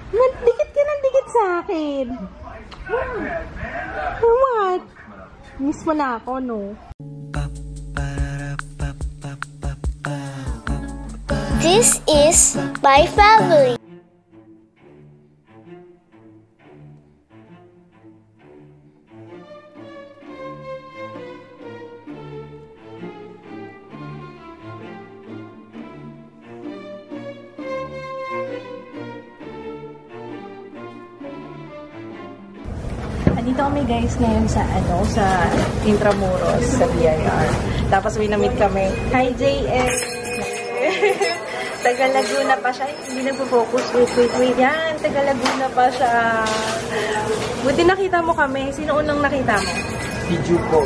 Dikit ka ng dikit sa akin. What? Miss mo na ako, no? This is my family. Dito kami guys ngayon sa sa Intramuros sa BIR. Tapos may na-meet kami. Hi JS! Taga Laguna pa siya. Hindi nagpo-focus. Wait. Yan. Taga Laguna pa siya. Buti nakita mo kami. Sino unang nakita mo? Si Jupo.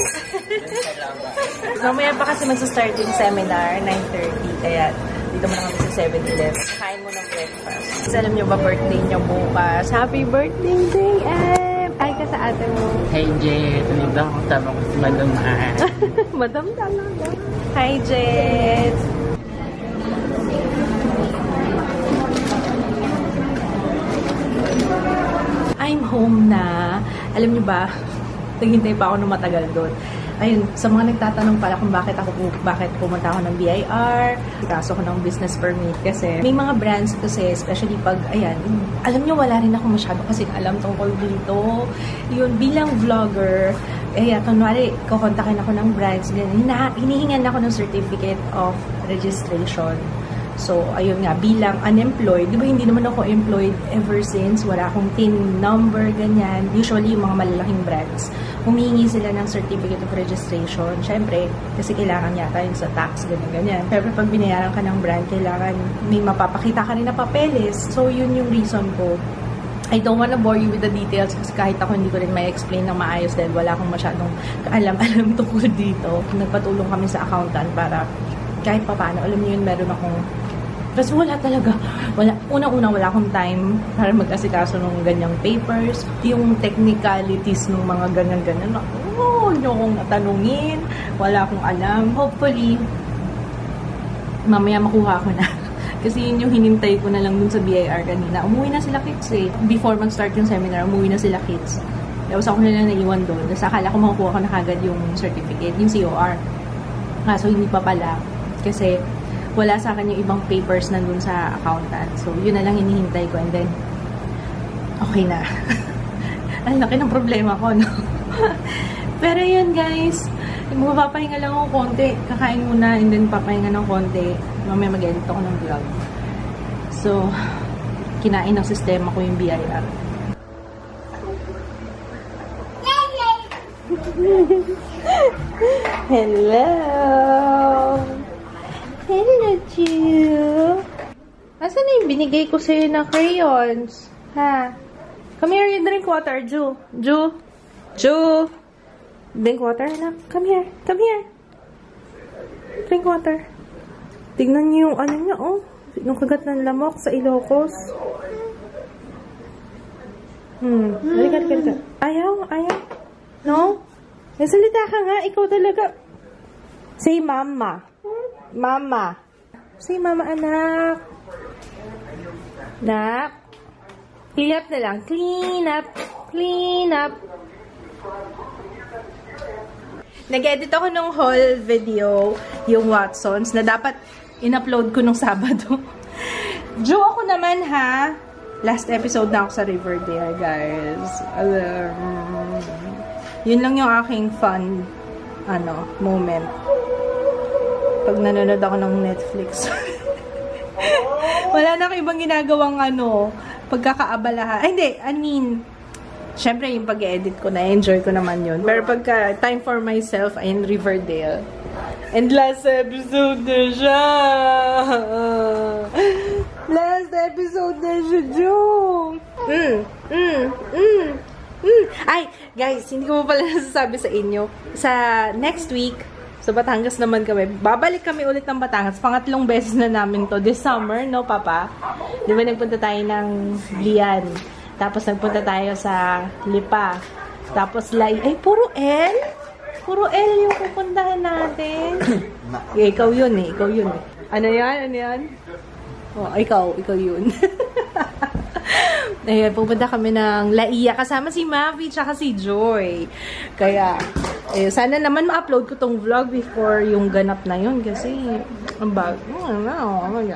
Mamaya pa kasi magsa-start yung seminar, 9:30. Kaya dito mo na kami sa 7-Eleven. Kain mo ng breakfast. Kasi alam nyo ba birthday niya bukas? Happy birthday, JS! Ay ka sa ate mo. Hey, Jet. Tunigdan ko tama ko si Madam Ann. Madam talaga. Hi, Jet. I'm home na. Alam niyo ba, naghintay pa ako ng matagal doon. Ayun, sa mga nagtatanong pala kung bakit pumunta ako ng BIR, kaso ko ng business permit kasi may mga brands kasi, especially pag, ayan, alam nyo, wala rin ako masyado kasi alam tungkol dito. Yun, bilang vlogger, kunwari, kukontakin ako ng brands, hinihingan ako ng certificate of registration. So, ayun nga, bilang unemployed, di ba hindi naman ako employed ever since, wala akong TIN number, ganyan. Usually, yung mga malalaking brands, humihingi sila ng certificate of registration. Siyempre, kasi kailangan yata yun sa tax, ganyan. Pero pag binayaran ka ng brand, kailangan may mapapakita ka rin na papeles. So, yun yung reason ko. I don't wanna bore you with the details kasi kahit ako hindi ko rin may explain ng maayos dahil wala akong masyadong alam tungkol dito. Nagpatulong kami sa accountant para kahit pa paano, alam niyo yun, meron akong kasi wala talaga. Unang-una wala akong time para mag-asikaso ng ganyang papers. Yung technicalities ng mga ganyan-ganyan. Hindi akong natanungin. Wala akong alam. Hopefully, mamaya makuha ko na. Kasi yun yung hinintay ko na lang dun sa BIR kanina. Umuwi na sila kids eh. Before mag-start yung seminar, umuwi na sila kids. Tapos ako na lang naiwan doon. Tapos akala ko makukuha ko na kagad yung certificate, yung COR. Kaso hindi pa pala. Kasi wala sa akin yung ibang papers na dun sa accountant. So, yun na lang hinihintay ko. And then, okay na. Ang laki ng problema ko, no? Pero yun, guys. Mapapahinga lang ako konti. Kakain muna and then papahinga ng konti. Mamaya mag-edit ako ng vlog. So, kinain ng sistema ko yung BIR. Hello! Hello, Ju! Asan na yung binigay ko sa'yo na crayons? Ha? Come here, you drink water, Ju. Ju! Ju! Drink water, anak. Come here. Come here. Drink water. Tignan niyo yung ano niya, oh. Yung kagat ng lamok sa Ilocos. Halika. Ayaw. No? Salita ka nga. Ikaw talaga. Say mama. Mama. Say mama, anak. Nak. Clean up na lang. Clean up. Nag-edit ako ng haul video, yung Watsons, na dapat in-upload ko nung Sabado. Ju, ako naman ha. Last episode na ako sa Riverdale, guys. Yun lang yung aking fun, moment. Pag nanonood ako ng Netflix. Wala na akong ibang ginagawang pagkakaabalahan. Ay, hindi. Syempre, yung pag-edit ko, na-enjoy ko naman yun. Pero pagka time for myself, ay in Riverdale. And last episode na siya. Joe. Ay, guys, hindi ko pa pala nasasabi sa inyo. Sa next week, sa Batangas naman kami. Babalik kami ulit ng Batangas. Pangatlong beses na namin to this summer, no, Papa? Di ba nagpunta tayo ng Lian? Tapos nagpunta tayo sa Lipa. Tapos puro L? Puro L yung pupuntahan natin. Ikaw yun eh. Ano yan? Oh, ikaw yun. Ayun, pupunta kami ng Laia kasama si Mavi tsaka si Joy. Kaya, sana naman ma-upload ko tong vlog before yung ganap na yun kasi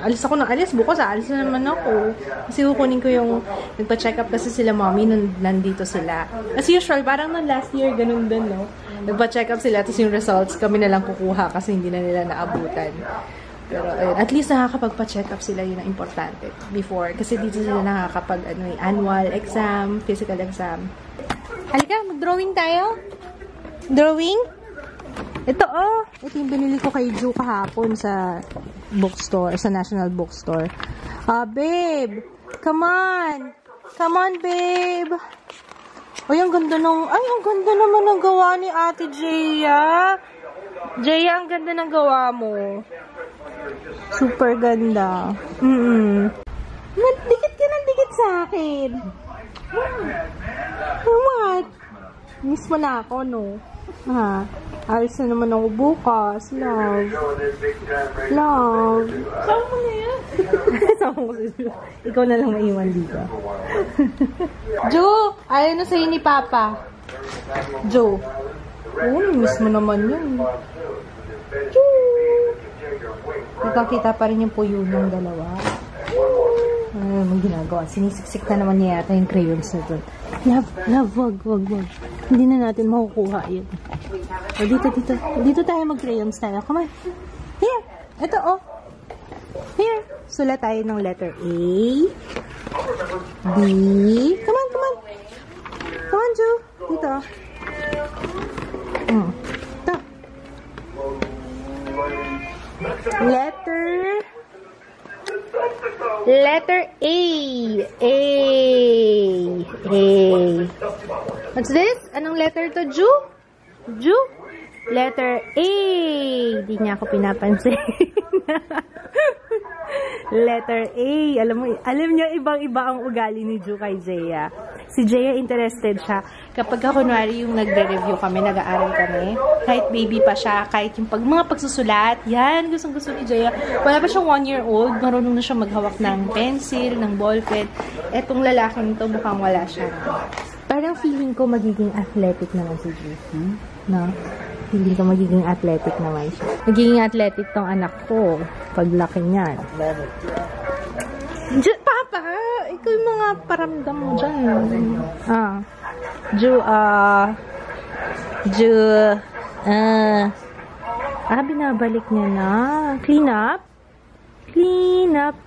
alis ako ng alis. Bukas alis na naman ako. Kasi kukunin ko yung nagpa-check up kasi sila mommy nung nandito sila. As usual, parang nung last year ganun din, no? Nagpa-check up sila tapos yung results kami na lang kukuha kasi hindi na nila naabutan. Pero ayun, at least nakakapagpa-check up sila, yun ang importante before. Kasi dito sila nakakapag annual exam, physical exam. Halika, mag-drawing tayo. Drawing? Ito ito yung binili ko kay Ju kahapon sa bookstore, sa National Bookstore. Babe, come on. Come on, babe. Ay, ang ganda naman ng gawa ni Ate Jaya. Jaya, ang ganda ng gawa mo. Super ganda. Dikit ka ng dikit sa akin. What? Miss mo na ako, no? Ha? Alis na naman ako bukas. Love. Love. Saan mo na yan? Saan mo si Jo? Ikaw na lang maiwan dito. Jo! Ayaw na sa'yo ni Papa. Jo. Miss mo naman yun. Jo! Nakakita pa rin yung puyo ng dalawa. Ano naman ginagawa? Sinisiksik na naman niya yata yung crayons na doon. Love, wag. Hindi na natin makukuha yun. Dito tayo mag-crayons tayo. Come on. Here. Ito, Here. Sulat tayo ng letter A. B. Come on. Come on, Ju. Dito, Ito. Letter A. What's this? Anong letter to, Ju? Ju? Letter A. Hindi niya ako pinapansin. Letter A. Alam niyo, ibang-iba ang ugali ni Ju kay Jaya. Si Jaya interested siya. Kapag kunwari yung nagre-review kami, nag-aaral kami, kahit baby pa siya, kahit yung mga pagsusulat, yan, gustong-gusto ni Jaya. Wala pa siyang 1-year-old, marunong na siya maghawak ng pencil, ng ballpen. Etong lalaking to, mukhang wala siya. Parang feeling ko magiging athletic naman si Ju. No? Feeling ko magiging athletic naman siya. Magiging athletic tong anak ko, paglaki niyan. Papa, ikaw yung mga paramdam mo dyan. Binabalik niya na. Clean up.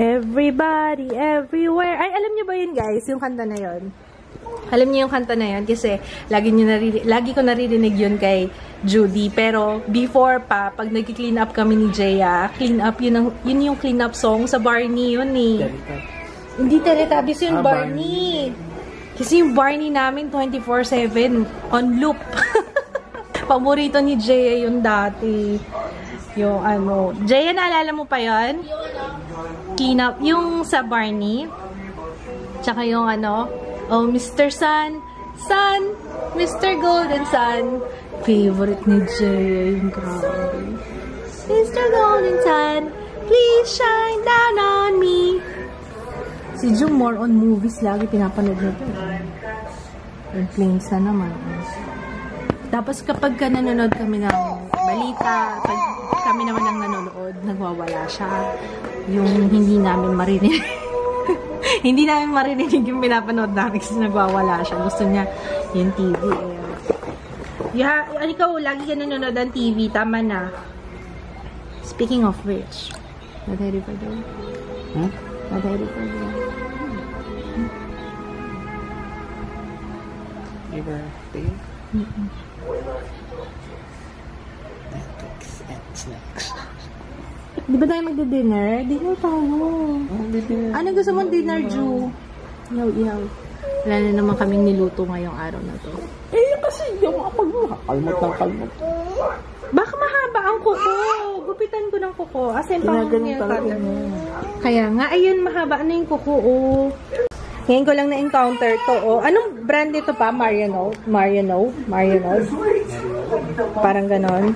Everybody, everywhere. Ay, alam niyo ba yun, guys? Yung kanta na yun. Alam niyo yung kanta na yun kasi lagi ko naririnig yun kay Judy. Pero before pa, pag nag-clean up kami ni Jaya, clean up, yun yung clean up song sa Barney yun eh. Hindi Teletubbies yun, Barney. Kasi yung Barney namin 24/7 on loop. Paborito ni Jaya yun dati. Yung Jaya, naalala mo pa yun? Clean up, yung sa Barney. Tsaka yung oh, Mr. Sun, Mr. Golden Sun. Favorite ni Jay, yung grabe. Mr. Golden Sun, please shine down on me. Si Ju more on movies, lagi pinapanood nito. Yung planes na naman. Tapos kapag nanonood kami ng balita, pag kami naman ang nanonood, nagwawala siya. Yung hindi namin marinig. Hindi namin marinig yung pinapanood namin kasi nagwawala siya. Gusto niya yung TV. Ikaw, lagi ka nanonood ng TV. Tama na. Speaking of which, madari pa doon. Madari pa doon. Your birthday? Netflix and snacks. Di ba tayo magdi-dinner? Dinner tayo. Ano gusto mong dinner, Ju? Ihaw. Wala na naman kaming niluto ngayong araw na to. Kasi yung kalmot. Baka mahaba ang kuko. Gupitan ko ng kuko. Asin pa Kaya nga, ayun, mahaba na yung kuko. Ngayon ko lang na-encounter to. Anong brand ito pa? Marionov? Parang ganon.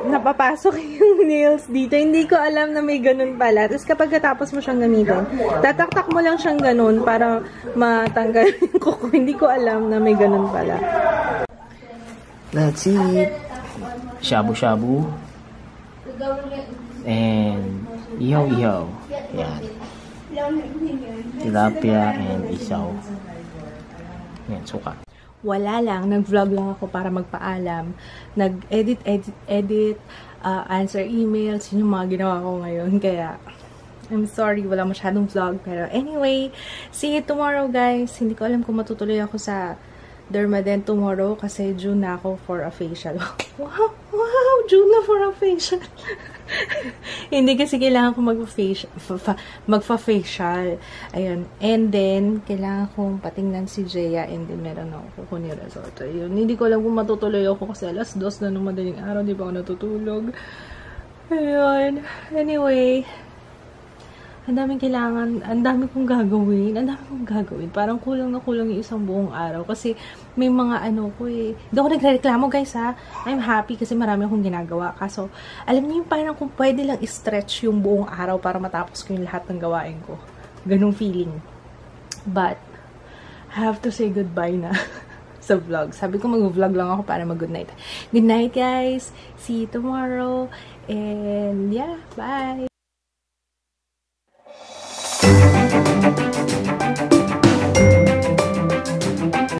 Napapasok yung nails dito. Hindi ko alam na may ganon pala. Tapos kapag katapos mo siyang gamitin, tataktak mo lang siyang ganon para matanggal yung kuko. Hindi ko alam na may ganon pala. That's it. Shabu-shabu. And ihaw-ihaw. Yan. Tilapia and isaw. Yan, suka. Wala lang, nag-vlog lang ako para magpaalam. Nag-edit, answer emails, yun yung mga ginawa ko ngayon. Kaya, I'm sorry, wala masyadong vlog. Pero anyway, see you tomorrow guys. Hindi ko alam kung matutuloy ako sa Dermadent tomorrow kasi June na ako for a facial. Wow, June na for a facial. Hindi kasi kailangan ko magpa-facial. Ayun. And then, kailangan kong patingnan si Jaya and then meron ako kukunin resort. Ayun. Hindi ko alam kung matutuloy ako kasi alas 2 na ng madaling araw. Di ba ako natutulog? Ayun. Anyway, ang daming kailangan, ang dami kong gagawin. Parang kulang na kulang yung isang buong araw. Kasi may mga hindi ako nagreklamo guys ha. I'm happy kasi marami akong ginagawa. Kaso, alam niyo yung parang kung pwede lang i-stretch yung buong araw para matapos ko yung lahat ng gawain ko. Ganong feeling. But, I have to say goodbye na sa vlog. Sabi ko mag-vlog lang ako para mag-good night. Good night guys! See you tomorrow! And yeah, bye!